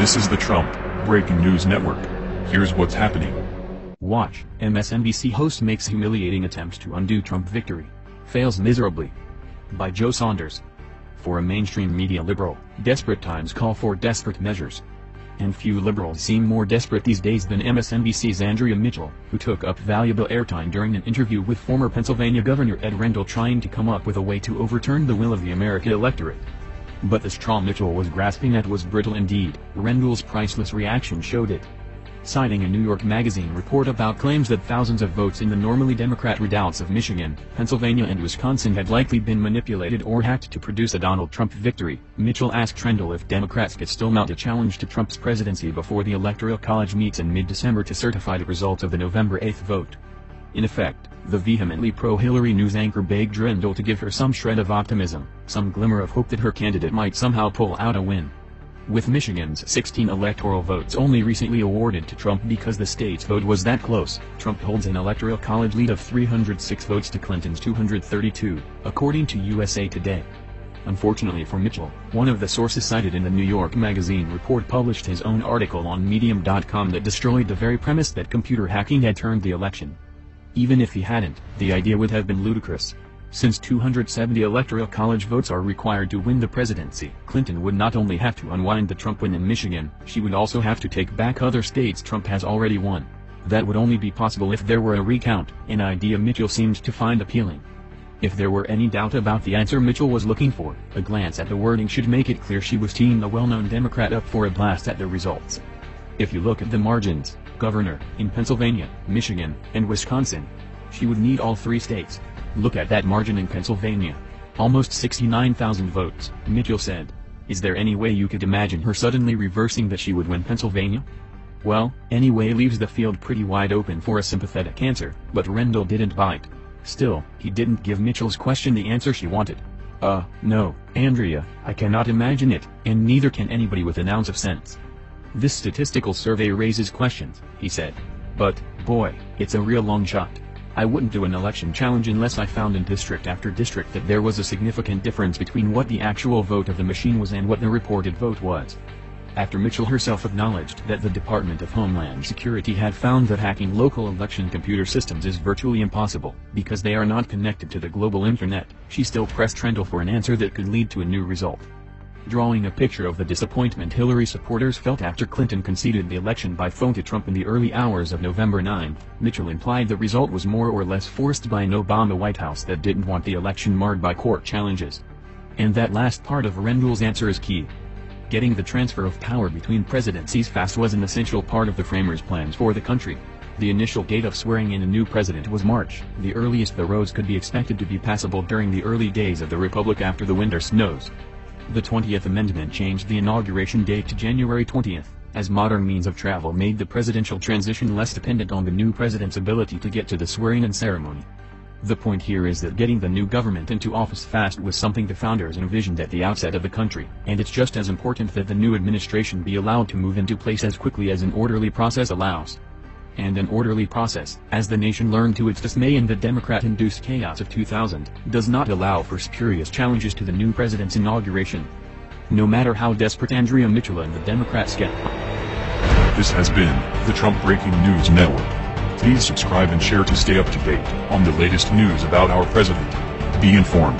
This is the Trump Breaking News Network. Here's what's happening. Watch, MSNBC host makes humiliating attempt to undo Trump victory. Fails miserably. By Joe Saunders. For a mainstream media liberal, desperate times call for desperate measures. And few liberals seem more desperate these days than MSNBC's Andrea Mitchell, who took up valuable airtime during an interview with former Pennsylvania Governor Ed Rendell trying to come up with a way to overturn the will of the American electorate. But the straw Mitchell was grasping at was brittle indeed. Rendell's priceless reaction showed it. Citing a New York Magazine report about claims that thousands of votes in the normally Democrat redoubts of Michigan, Pennsylvania and Wisconsin had likely been manipulated or hacked to produce a Donald Trump victory, Mitchell asked Rendell if Democrats could still mount a challenge to Trump's presidency before the Electoral College meets in mid-December to certify the results of the November 8 vote. In effect, the vehemently pro-Hillary news anchor begged Rendell to give her some shred of optimism, some glimmer of hope that her candidate might somehow pull out a win. With Michigan's 16 electoral votes only recently awarded to Trump because the state's vote was that close, Trump holds an electoral college lead of 306 votes to Clinton's 232, according to USA Today. Unfortunately for Mitchell, one of the sources cited in the New York Magazine report published his own article on Medium.com that destroyed the very premise that computer hacking had turned the election. Even if he hadn't, the idea would have been ludicrous. Since 270 electoral college votes are required to win the presidency, Clinton would not only have to unwind the Trump win in Michigan, she would also have to take back other states Trump has already won. That would only be possible if there were a recount, an idea Mitchell seemed to find appealing. If there were any doubt about the answer Mitchell was looking for, a glance at the wording should make it clear she was teeing the well-known Democrat up for a blast at the results. If you look at the margins, governor, in Pennsylvania, Michigan, and Wisconsin, she would need all three states. Look at that margin in Pennsylvania. Almost 69,000 votes, Mitchell said. Is there any way you could imagine her suddenly reversing that she would win Pennsylvania? Well, anyway leaves the field pretty wide open for a sympathetic answer, but Rendell didn't bite. Still, he didn't give Mitchell's question the answer she wanted. No, Andrea, I cannot imagine it, and neither can anybody with an ounce of sense. This statistical survey raises questions, he said. But, boy, it's a real long shot. I wouldn't do an election challenge unless I found in district after district that there was a significant difference between what the actual vote of the machine was and what the reported vote was. After Mitchell herself acknowledged that the Department of Homeland Security had found that hacking local election computer systems is virtually impossible, because they are not connected to the global internet, she still pressed Rendell for an answer that could lead to a new result. Drawing a picture of the disappointment Hillary supporters felt after Clinton conceded the election by phone to Trump in the early hours of November 9, Mitchell implied the result was more or less forced by an Obama White House that didn't want the election marred by court challenges. And that last part of Rendell's answer is key. Getting the transfer of power between presidencies fast was an essential part of the framers' plans for the country. The initial date of swearing in a new president was March, the earliest the roads could be expected to be passable during the early days of the republic after the winter snows. The 20th Amendment changed the inauguration date to January 20th, as modern means of travel made the presidential transition less dependent on the new president's ability to get to the swearing-in ceremony. The point here is that getting the new government into office fast was something the founders envisioned at the outset of the country, and it's just as important that the new administration be allowed to move into place as quickly as an orderly process allows. And an orderly process, as the nation learned to its dismay in the Democrat-induced chaos of 2000, does not allow for spurious challenges to the new president's inauguration. No matter how desperate Andrea Mitchell and the Democrats get. This has been the Trump Breaking News Network. Please subscribe and share to stay up to date on the latest news about our president. Be informed.